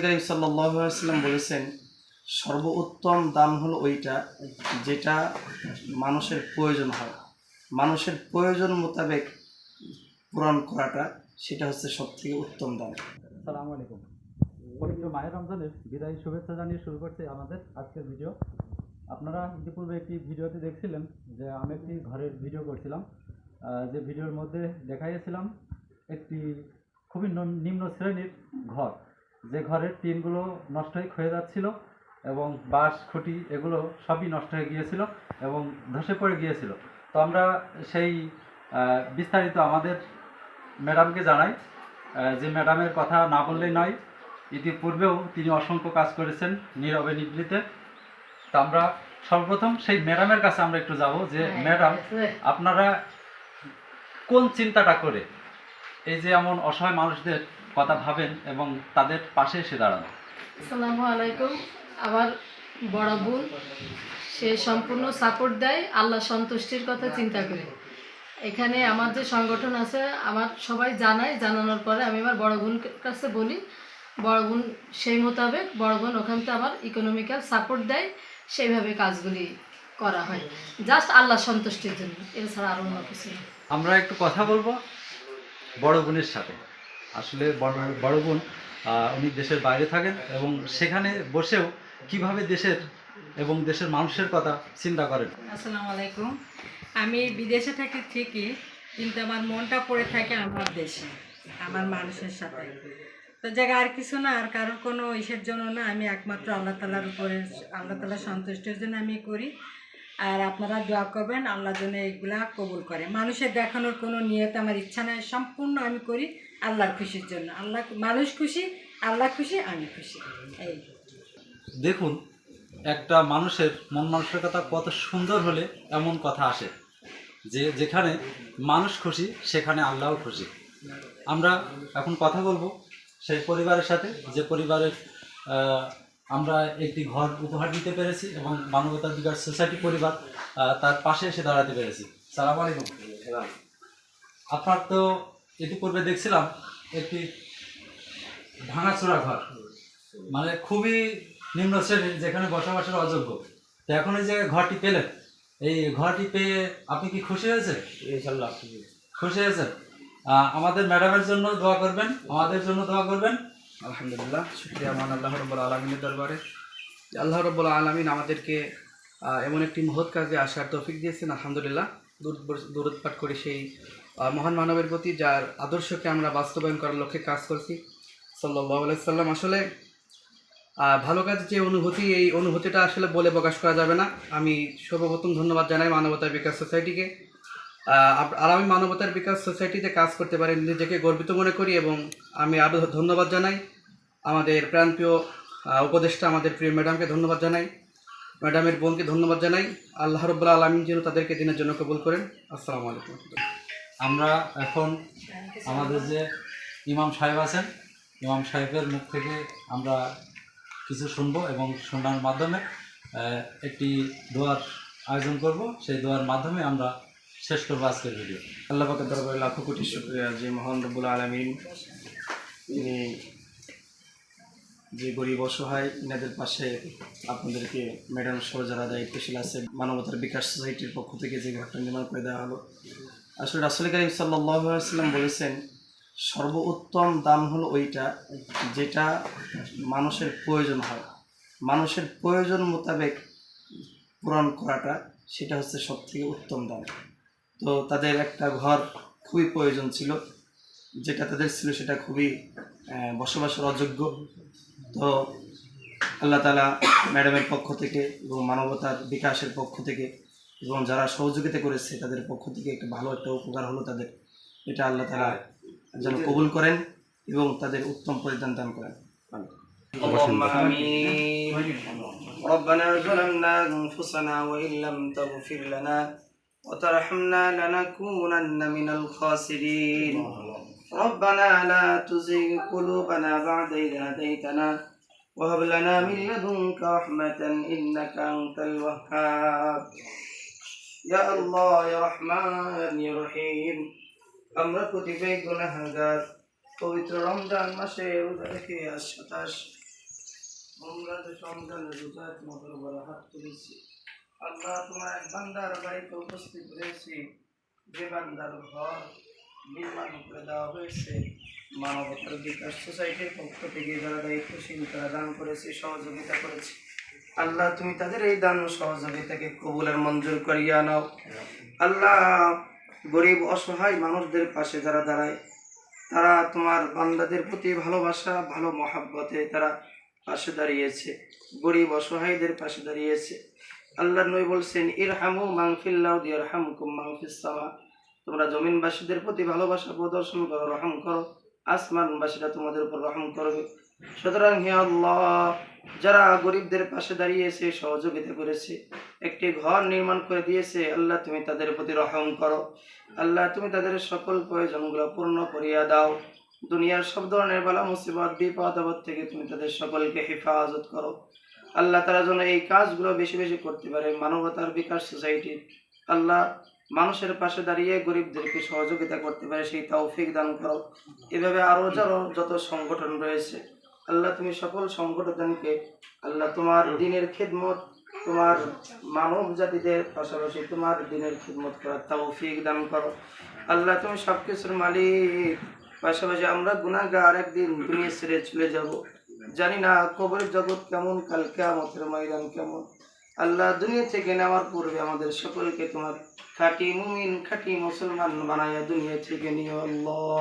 করিম সাল্লাল্লাহু আলাইহি ওয়াসাল্লাম বলেছেন, সর্বোত্তম দান হলো ওইটা যেটা মানুষের প্রয়োজন হয়, মানুষের প্রয়োজন মোতাবেক পূরণ করাটা, সেটা হচ্ছে সবথেকে উত্তম দান। আসসালামু আলাইকুম। পবিত্র মাহে রমজানের বিদায়ী শুভেচ্ছা জানিয়ে শুরু করছি আমাদের আজকের ভিডিও। আপনারা ইতিপূর্বে একটি ভিডিওতে দেখছিলেন যে আমি একটি ঘরের ভিডিও করছিলাম, যে ভিডিওর মধ্যে দেখাইছিলাম একটি খুবই নিম্ন শ্রেণীর ঘর, যে ঘরের টিনগুলো নষ্ট হয়ে ক্ষয়ে যাচ্ছিল এবং বাঁশ খুঁটি এগুলো সবই নষ্ট হয়ে গিয়েছিল এবং ধসে পড়ে গিয়েছিল। তো আমরা সেই বিস্তারিত আমাদের ম্যাডামকে জানাই, যে ম্যাডামের কথা না বললেই নয়, ইতিপূর্বেও তিনি অসংখ্য কাজ করেছেন নীরবে নিভৃতে। তো আমরা সর্বপ্রথম সেই ম্যাডামের কাছে আমরা একটু যাব যে ম্যাডাম, আপনারা কোন চিন্তাটা করে এই যে এমন অসহায় মানুষদের কথা ভাবেন এবং তাদের পাশে এসে দাঁড়ান? আসসালামু আলাইকুম। আমার বড় বোন, সে সম্পূর্ণ সাপোর্ট দেয় আল্লাহ সন্তুষ্টির কথা চিন্তা করে। এখানে আমার যে সংগঠন আছে, আমার সবাই জানায়, জানানোর পরে আমি আমার বড় বোন কাছে বলি, বড় বোন সেই মোতাবেক বড় বোন ওখান থেকে আমার ইকোনমিক্যাল সাপোর্ট দেয়, সেইভাবে কাজগুলি করা হয় জাস্ট আল্লাহ সন্তুষ্টির জন্য, এছাড়া আর অন্য কিছু না। আমরা একটু কথা বলবো বড় বোনের সাথে। আসলে বড় বোন উনি দেশের বাইরে থাকেন এবং সেখানে বসেও কিভাবে দেশের এবং দেশের মানুষের কথা চিন্তা করেন। আসসালামু আলাইকুম। আমি বিদেশে থাকি ঠিকই, কিন্তু আমার মনটা পড়ে থাকে আমার দেশে, আমার মানুষের সাথে। তো জায়গায় আর কিছু না, আর কারোর কোনো ইসের জন্য না, আমি একমাত্র আল্লাহ তাআলার উপরে, আল্লাহ তাআলার সন্তুষ্টির জন্য আমি করি। আর আপনারা দোয়া করবেন আল্লাহ যেন এগুলা কবুল করে। মানুষের দেখানোর কোনো নিয়ত আমার ইচ্ছা নাই, সম্পূর্ণ আমি করি আল্লাহর খুশির জন্য। আল্লাহ, মানুষ খুশি, আল্লাহ খুশি, আমি খুশি। এই দেখুন, একটা মানুষের মন মানসিকতা কত সুন্দর হলে এমন কথা আসে যে যেখানে মানুষ খুশি সেখানে আল্লাহও খুশি। আমরা এখন কথা বলবো সেই পরিবারের সাথে, যে পরিবারের আমরা একটি ঘর উপহার দিতে পেরেছি এবং মানবতার বিকাশ সোসাইটি পরিবার তার পাশে এসে দাঁড়াতে পেরেছি। সালাম আলাইকুম। আপনার তো ইতিপূর্বে দেখছিলাম একটি ভাঙাচোরা ঘর, মানে খুবই নিম্ন শ্রেণীর, যেখানে বসবাসের অযোগ্য। তো এখন এই যে ঘরটি পেলেন, এই ঘরটি পেয়ে আপনি কি খুশি হয়েছেন? ইনশাআল্লাহ খুশি হয়েছেন। আমাদের ম্যাডামের জন্য দোয়া করবেন, আমাদের জন্য দোয়া করবেন। আলহামদুলিল্লাহ, শুকরিয়া মান আল্লাহ রাব্বুল আলামিনের দরবারে যে আল্লাহ রাব্বুল আলামিন আমাদেরকে এমন একটি মহৎ কাজে আসার তৌফিক দিয়েছেন। আলহামদুলিল্লাহ, দরুদ পাঠ করি সেই মহান মানবের প্রতি, যার আদর্শকে আমরা বাস্তবায়ন করার লক্ষ্যে কাজ করছি, সাল্লাল্লাহু আলাইহি সাল্লাম। আসলে ভালো কাজ যে অনুভূতি, এই অনুভূতিটা আসলে বলে প্রকাশ করা যাবে না। আমি সর্বপ্রথম ধন্যবাদ জানাই মানবতার বিকাশ সোসাইটিকে। আর আমি মানবতার বিকাশ সোসাইটিতে কাজ করতে পারি নিজেকে গর্বিত মনে করি, এবং আমি আরও ধন্যবাদ জানাই আমাদের প্রাণপ্রিয় উপদেষ্টা, আমাদের প্রিয় ম্যাডামকে ধন্যবাদ জানাই, ম্যাডামের বোনকে ধন্যবাদ জানাই। আল্লাহ রাব্বুল আলামিন যেন তাদেরকে দিনের জন্য কবুল করেন। আসসালামু আলাইকুম। আমরা এখন আমাদের যে ইমাম সাহেব আছেন, ইমাম সাহেবের মুখ থেকে আমরা কিছু শুনবো এবং শোনার মাধ্যমে একটি দোয়ার আয়োজন করব। সেই দোয়ার মাধ্যমে আমরা শেষ করবো আজকের ভিডিও। আল্লাহ পাকের দরবারে লাখো কোটি শুকরিয়া যে মহান রব্বুল আলামিন, তিনি যে গরিব অসহায় এনাদের পাশে আপনাদেরকে ম্যাডাম সহ যারা দায়িত্বশীল আছে মানবতার বিকাশ সোসাইটির পক্ষ থেকে যে ঘরটা নির্মাণ করে দেওয়া হলো। আসলে রাসূল করিম সাল্লাল্লাহু আলাইহি ওয়াসাল্লাম বলেছেন, সর্বোত্তম দান হলো ওইটা যেটা মানুষের প্রয়োজন হয়, মানুষের প্রয়োজন মোতাবেক পূরণ করাটা, সেটা হচ্ছে সবথেকে উত্তম দান। তো তাদের একটা ঘর খুবই প্রয়োজন ছিল, যেটা তাদের ছিল সেটা খুবই বসবাসের অযোগ্য। তো আল্লাহ তাআলা ম্যাডামের পক্ষ থেকে এবং মানবতার বিকাশের পক্ষ থেকে এবং যারা সহযোগিতা করেছে তাদের পক্ষ থেকে একটা ভালো একটা উপকার হলো তাদের। এটা আল্লাহ তাআলা যেন কবুল করেন এবং তাদের উত্তম পরিধান দান করেন। اللهم آمين. ربنا ظلمنا أنفسنا وإن لم تغفر لنا وترحمنا لنكونن من الخاسرين. ربنا لا تزغ قلوبنا بعد إذ هديتنا وهب لنا من لدنك رحمة إنك أنت الوهاب. يا الله يا رحمن يا رحيم. আমরা প্রতিবেদী গুনাহগার, পবিত্র রমজান মাসে রোজা রেখে আজ 27 আমরা যে সন্তানের রোজা তোমাদের উপরে হাত তুলেছি আল্লাহ, তোমার এক বান্দার বাড়িতে উপস্থিত হয়েছি, যে বান্দার ঘর নির্মাণ করে দেওয়া হয়েছে মানবতার বিকাশ সোসাইটির পক্ষ থেকে যারা দায়িত্বশীল তারা দান করেছে, সহযোগিতা করেছে। আল্লাহ, তুমি তাদের এই দান সহযোগিতাকে কবুলের মঞ্জুর করিয়া নাও। আল্লাহ, গরিব অসহায় মানুষদের পাশে যারা দাঁড়ায়, তারা তোমার বান্দাদের প্রতি ভালোবাসা, ভালো মহাব্বতে তারা পাশে দাঁড়িয়েছে, গরিব অসহায়দের পাশে দাঁড়িয়েছে। আল্লাহ নবী বলছেন, ইরহামু মান ফিল আরদি ইয়ারহামকুম মান ফিস সামা। তোমরা জমিনবাসীদের প্রতি ভালোবাসা প্রদর্শন করো, রহম করো, আসমানবাসীরা তোমাদের উপর রহম করবে। সুতরাং হে আল্লাহ, যারা গরিবদের পাশে দাঁড়িয়েছে, সহযোগিতা করেছে, একটি ঘর নির্মাণ করে দিয়েছে, আল্লাহ তুমি তাদের প্রতি রহম করো। আল্লাহ, তুমি তাদের সকল প্রয়োজনগুলো পূর্ণ করিয়া দাও। দুনিয়ার সব ধরনের বালা মুসিবত বিপদ আপদ থেকে তুমি তাদের সকলকে হেফাজত করো। আল্লাহ, তারা যেন এই কাজগুলো বেশি বেশি করতে পারে। মানবতার বিকাশ সোসাইটি আল্লাহ মানুষের পাশে দাঁড়িয়ে গরিবদেরকে সহযোগিতা করতে পারে, সেই তৌফিক দান করো। এভাবে আরও যত সংগঠন রয়েছে আল্লাহ, তুমি সকল সংগঠনকে আল্লাহ তোমার দিনের খিদমত, তোমার মানব জাতিদের পাশাপাশি তোমার দিনের খিদমত করার তৌফিক দান করো। আল্লাহ, তুমি সব কিছুর মালিক, পাশাপাশি আমরা গুনাহগার, একদিন দুনিয়া ছেড়ে চলে যাব, জানি না কবরের জগৎ কেমন, কাল কিয়ামতের ময়দান কেমন। আল্লাহ, দুনিয়া থেকে নেওয়ার পূর্বে আমাদের সকলকে তোমার খাঁটি মুমিন, খাঁটি মুসলমান বানায়া দুনিয়া থেকে নিও। আল্লাহ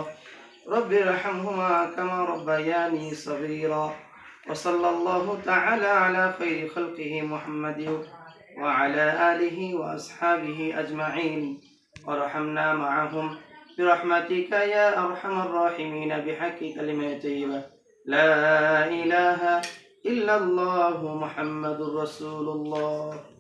রব্বির রহমহুমা কামা রব্বায়ানি সগীরা। وصلى الله تعالى على خير خلقه محمد وعلى آله وأصحابه أجمعين وارحمنا معهم برحمتك يا أرحم الراحمين بحق كلمة طيبة لا إله إلا الله محمد رسول الله.